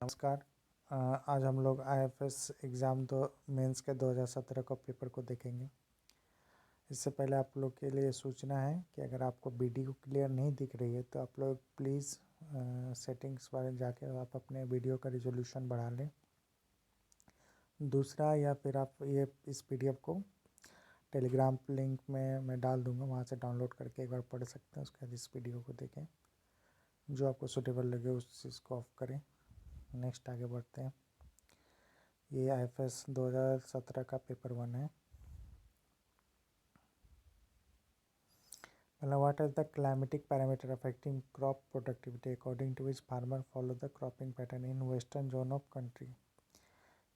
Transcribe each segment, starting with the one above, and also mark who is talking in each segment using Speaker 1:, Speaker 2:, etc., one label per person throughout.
Speaker 1: नमस्कार। आज हम लोग आईएफएस एग्ज़ाम दो मेंस के 2017 का पेपर को देखेंगे। इससे पहले आप लोग के लिए सूचना है कि अगर आपको वीडियो क्लियर नहीं दिख रही है तो आप लोग प्लीज़ सेटिंग्स वाले जाके आप अपने वीडियो का रिजोल्यूशन बढ़ा लें। दूसरा, या फिर आप इस पीडीएफ को टेलीग्राम लिंक में मैं डाल दूंगा, वहाँ से डाउनलोड करके एक बार पढ़ सकते हैं। उसके बाद इस वीडियो को देखें, जो आपको सूटेबल लगे उस चीज़ को ऑफ करें। नेक्स्ट आगे बढ़ते हैं। ये आईएफएस 2017 का पेपर 1 है। पहला, what are the climatic parameter affecting crop productivity according to which farmer follow the cropping pattern in western zone of country.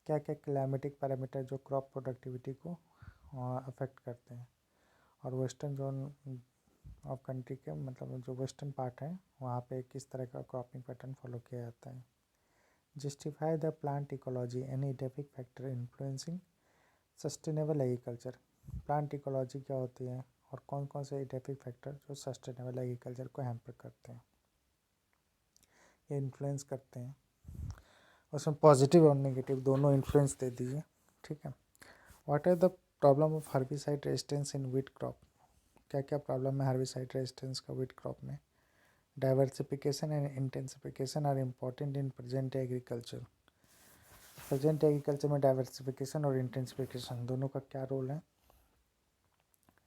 Speaker 1: क्या क्या क्लाइमेटिक पैरामीटर जो क्रॉप प्रोडक्टिविटी को अफेक्ट करते हैं, और वेस्टर्न जोन ऑफ कंट्री के मतलब जो वेस्टर्न पार्ट है वहाँ पे किस तरह का क्रॉपिंग पैटर्न फॉलो किया जाता है। Justify the plant ecology and edaphic factor influencing sustainable agriculture. Plant ecology क्या होती है और कौन कौन से इडेफिक फैक्टर जो सस्टेनेबल एग्रीकल्चर को हैम्पर करते हैं, ये इन्फ्लुएंस करते हैं। उसमें पॉजिटिव और नेगेटिव दोनों इन्फ्लुएंस दे दीजिए, ठीक है। What are the problem of herbicide resistance in wheat crop. क्या क्या प्रॉब्लम है हर्बिसाइड रेजिस्टेंस का व्हीट क्रॉप में। Diversification and intensification are important in present agriculture. Present agriculture में डाइवर्सिफिकेशन और इंटेंसिफिकेशन दोनों का क्या रोल है,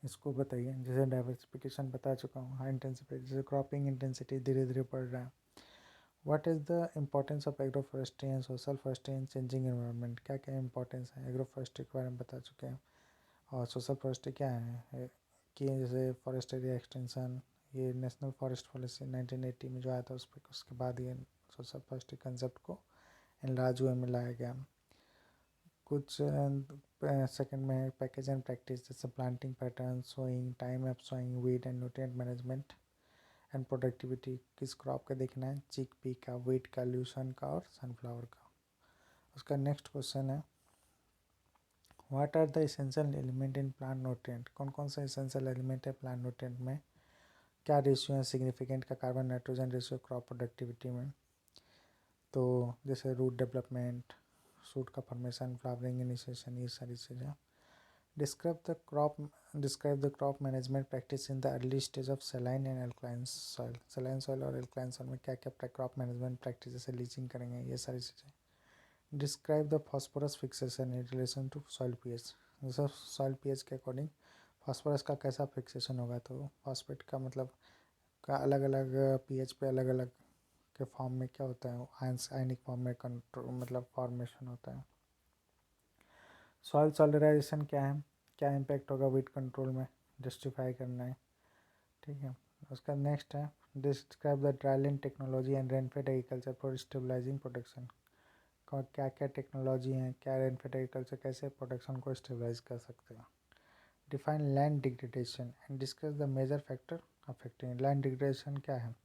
Speaker 1: इसको बताइए। जैसे डाइवर्सिफिकेशन बता चुका हूँ, हाई इंटेंसिफिकेशन जैसे क्रॉपिंग इंटेंसिटी धीरे धीरे बढ़ रहा है। What is the importance of agro forestry and social forestry in changing environment. क्या क्या इंपॉर्टेंस है एग्रो फॉरेस्ट्री के बारे में बता चुके हैं। और सोशल फॉरेस्ट्री क्या है कि जैसे फॉरेस्ट एरिया एक्सटेंशन, ये नेशनल फॉरेस्ट पॉलिसी 1980 में जो आया था उसके बाद ये सोशल फॉरेस्ट्री कंसेप्ट को एनलार्ज वे में लाया गया। कुछ सेकंड में पैकेज एंड प्रैक्टिस जैसे planting pattern, sowing, time of sowing, weed and nutrient management and productivity. किस क्रॉप का देखना है, चिक पी का, वीट का, ल्यूसन का और सनफ्लावर का। उसका नेक्स्ट क्वेश्चन है, what are the essential element in plant nutrient. कौन कौन सा एसेंशियल एलिमेंट है प्लांट न्यूट्रिएंट में। क्या रेशियो है सिग्निफिकेंट का carbon nitrogen ratio crop productivity में। तो जैसे रूट डेवलपमेंट, शूट का फॉर्मेशन, फ्लावरिंग इनिशिएशन, ये सारी चीज़ें। Describe the crop management practice in the early stage of saline and alkaline soil. Saline soil और alkaline soil में क्या क्या crop management practice जैसे लीचिंग करेंगे, ये सारी चीज़ें। Describe the phosphorus fixation in relation to soil pH. जैसे soil pH के अकॉर्डिंग phosphorus का कैसा फिक्सेशन होगा, तो फॉस्फेट का मतलब का अलग अलग pH पे अलग अलग के फॉर्म में क्या होता है, आयनिक फॉर्म में कंट्रोल मतलब फॉर्मेशन होता है। सॉइल सॉलिडाइजेशन क्या है, क्या इम्पैक्ट होगा वीट कंट्रोल में, जस्टिफाई करना है, ठीक है। उसका नेक्स्ट है, describe the dryland technology and rainfed agriculture for stabilising production. क्या क्या टेक्नोलॉजी है, क्या रेनफेड एग्रीकल्चर कैसे प्रोडक्शन को स्टेबलाइज कर सकते हैं। Define land degradation and discuss the major factor affecting. Land degradation क्या है,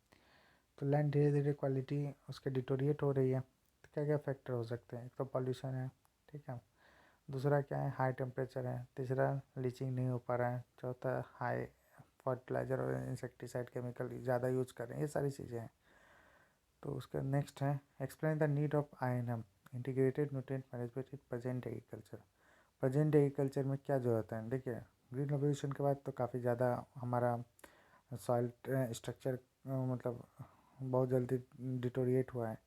Speaker 1: तो लैंड धीरे धीरे क्वालिटी उसके डिटोरिएट हो रही है, तो क्या क्या फैक्टर हो सकते हैं। एक तो पॉल्यूशन है, ठीक है। दूसरा क्या है, हाई टेम्परेचर है। तीसरा, लीचिंग नहीं हो पा रहा है। चौथा, हाई फर्टिलाइज़र और इंसेक्टिसाइड केमिकल ज़्यादा यूज कर रहे हैं, ये सारी चीज़ें हैं। तो उसका नेक्स्ट है, explain the need of INM integrated nutrient management in present agriculture. Present agriculture में क्या ज़रूरत है। देखिए, ग्रीन रेवोल्यूशन के बाद तो काफ़ी ज़्यादा हमारा सॉइल स्ट्रक्चर मतलब बहुत जल्दी डिटोरिएट हुआ है।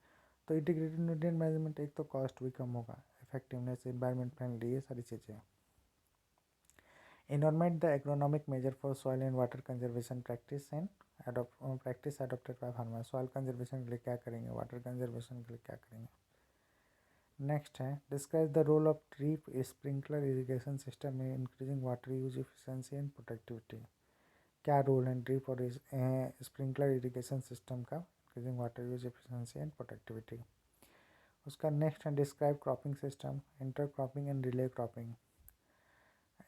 Speaker 1: तो इंटीग्रेटेड न्यूट्रिएंट मैनेजमेंट, एक तो कॉस्ट भी कम होगा, इफेक्टिवनेस, एनवायरनमेंट फ्रेंडली, ये सारी चीज़ें हैं। Environment, the agronomic measure for soil and water conservation practice and practice adopted by farmers. Soil conservation के लिए क्या करेंगे, वाटर कंजर्वेशन के लिए क्या करेंगे। नेक्स्ट है, describe the role of drip sprinkler irrigation system in increasing water use efficiency and productivity. क्या रोल है ड्रिप और स्प्रिंकलर इरिगेशन सिस्टम का increasing water use efficiency and productivity. उसका नेक्स्ट है, describe cropping system, inter cropping and relay cropping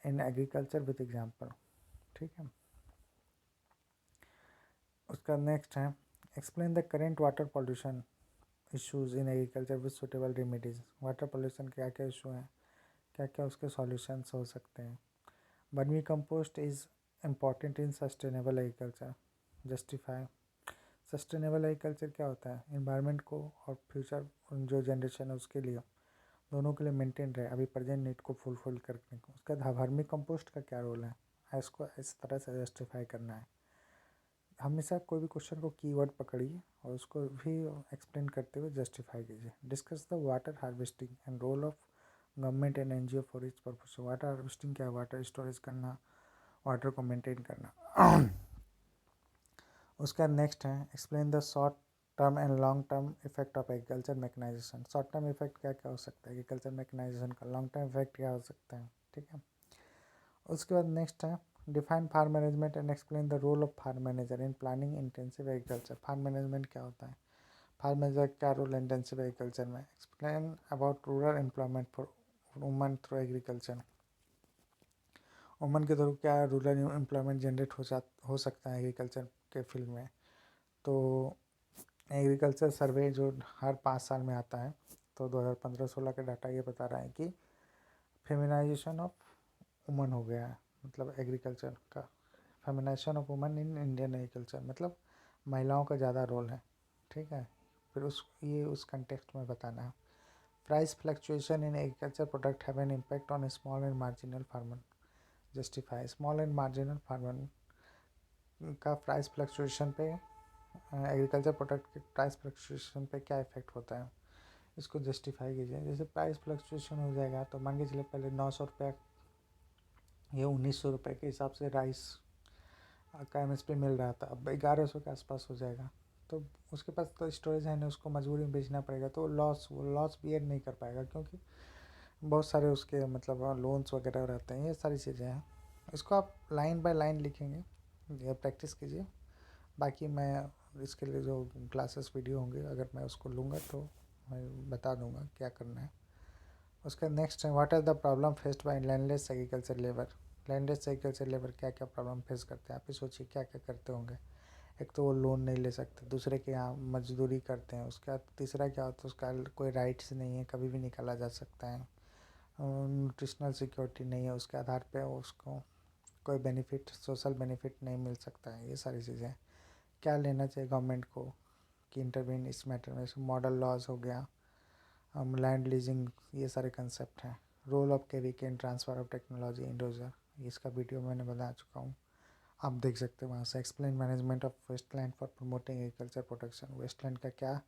Speaker 1: in agriculture with example, ठीक है। उसका next है, explain the current water pollution issues in agriculture with suitable remedies. Water pollution क्या क्या issue हैं, क्या क्या उसके सॉल्यूशंस हो सकते हैं। Vermi compost is important in sustainable agriculture, justify. Sustainable agriculture क्या होता है? एनवायरनमेंट को और फ्यूचर जो जनरेशन है उसके लिए, दोनों के लिए मेंटेन रहे, अभी प्रेजेंट नीड को फुलफिल करने को। उसके बाद वर्मी कंपोस्ट का क्या रोल है, इसको इस तरह से जस्टिफाई करना है। हमेशा कोई भी क्वेश्चन को कीवर्ड पकड़िए और उसको भी एक्सप्लेन करते हुए जस्टिफाई कीजिए। Discuss the water harvesting and role of government and NGO for its purpose. Water harvesting क्या है? वाटर स्टोरेज करना, वाटर को मेंटेन करना। उसका नेक्स्ट है explain the short term and long term effect of agriculture mechanisation. Short term effect क्या क्या हो सकता है एग्रीकल्चर मैकेनाइजेशन का, लॉन्ग टर्म इफेक्ट क्या हो सकता है, ठीक है। उसके बाद नेक्स्ट है define farm management and explain the role of farm manager in planning intensive agriculture. Farm management क्या होता है, फार्म मैनेजर क्या रोल इंटेंसिव एग्रीकल्चर में। Explain about rural employment for woman through agriculture. Woman के through क्या rural employment generate हो सकता है एग्रीकल्चर के फील्ड में। तो एग्रीकल्चर सर्वे जो हर 5 साल में आता है, तो 2015-16 का डाटा ये बता रहा है कि फेमिनाइजेशन ऑफ वुमन हो गया है, मतलब एग्रीकल्चर का feminisation of woman in Indian agriculture, मतलब महिलाओं का ज़्यादा रोल है, ठीक है। फिर उस कंटेक्स्ट में बताना है। Price fluctuation in agriculture product have an impact on small and marginal farmer. Justify small and marginal farmer का प्राइस फ्लक्चुएशन पे, एग्रीकल्चर प्रोडक्ट के प्राइस फ्लक्चुएशन पे क्या इफेक्ट होता है, इसको जस्टिफाई कीजिए। जैसे प्राइस फ्लक्चुएशन हो जाएगा तो मान के चलिए पहले 900 रुपये या 1900 रुपये के हिसाब से राइस का एमएसपी मिल रहा था, अब 1100 के आसपास हो जाएगा। तो उसके पास तो स्टोरेज है नहीं, उसको मजबूरी में बेचना पड़ेगा, तो वो लॉस बियर नहीं कर पाएगा, क्योंकि बहुत सारे उसके मतलब लोन्स वगैरह रहते हैं, ये सारी चीज़ें हैं। इसको आप लाइन बाय लाइन लिखेंगे या प्रैक्टिस कीजिए। बाकी मैं इसके लिए जो क्लासेस वीडियो होंगे अगर मैं उसको लूँगा तो मैं बता दूँगा क्या करना है। उसका नेक्स्ट है what are the problem faced by landless agriculture labour. Landless agriculture labour क्या क्या प्रॉब्लम फेस करते हैं, आप ही सोचिए क्या क्या करते होंगे। एक तो वो लोन नहीं ले सकते, दूसरे के यहाँ मजदूरी करते हैं, उसका तीसरा क्या होता है उसका कोई राइट्स नहीं है, कभी भी निकाला जा सकता है। न्यूट्रिशनल सिक्योरिटी नहीं है, उसके आधार पे उसको कोई बेनिफिट, सोशल बेनिफिट नहीं मिल सकता है। ये सारी चीज़ें क्या लेना चाहिए गवर्नमेंट को कि इंटरवीन इस मैटर में। मॉडल लॉज हो गया, लैंड लीजिंग, ये सारे कंसेप्ट हैं। Role of KVK in transfer of technology in Roger, इसका वीडियो मैंने बता चुका हूँ, आप देख सकते हो वहाँ से। Explain management of wasteland for promoting agriculture protection. Wasteland का क्या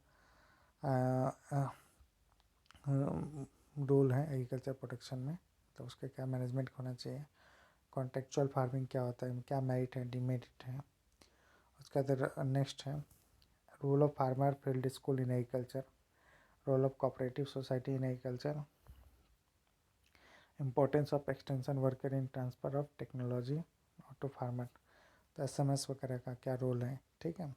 Speaker 1: रोल है एग्रीकल्चर प्रोटेक्शन में, तो उसका क्या मैनेजमेंट होना चाहिए। कॉन्टेक्चुअल फार्मिंग क्या होता है, क्या मेरिट है डिमेरिट है। उसका नेक्स्ट है role of farmer field school in agriculture, role of cooperative society in agriculture, importance of extension worker in transfer of technology to farmer. तो एसएमएस वगैरह का क्या रोल है, ठीक है।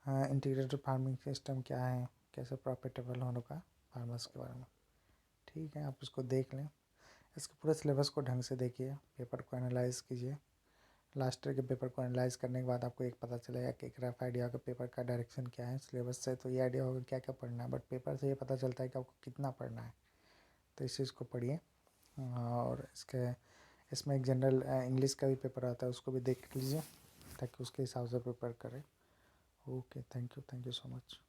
Speaker 1: इंटीग्रेटेड फार्मिंग सिस्टम क्या है, कैसे प्रॉफिटेबल होने का फार्मर्स के बारे में, ठीक है। आप इसको देख लें, इसके पूरे सिलेबस को ढंग से देखिए, पेपर को एनालाइज कीजिए। लास्ट ईयर के पेपर को एनालाइज करने के बाद आपको एक पता चलेगा कि एक रफ आइडिया होगा पेपर का डायरेक्शन क्या है। सिलेबस से तो ये आइडिया होगा क्या क्या पढ़ना है, बट पेपर से ये पता चलता है कि आपको कितना पढ़ना है। तो इस चीज़ को पढ़िए। और इसमें एक जनरल इंग्लिश का भी पेपर आता है, उसको भी देख लीजिए ताकि उसके हिसाब से प्रिपेयर करें। Okay, thank you so much.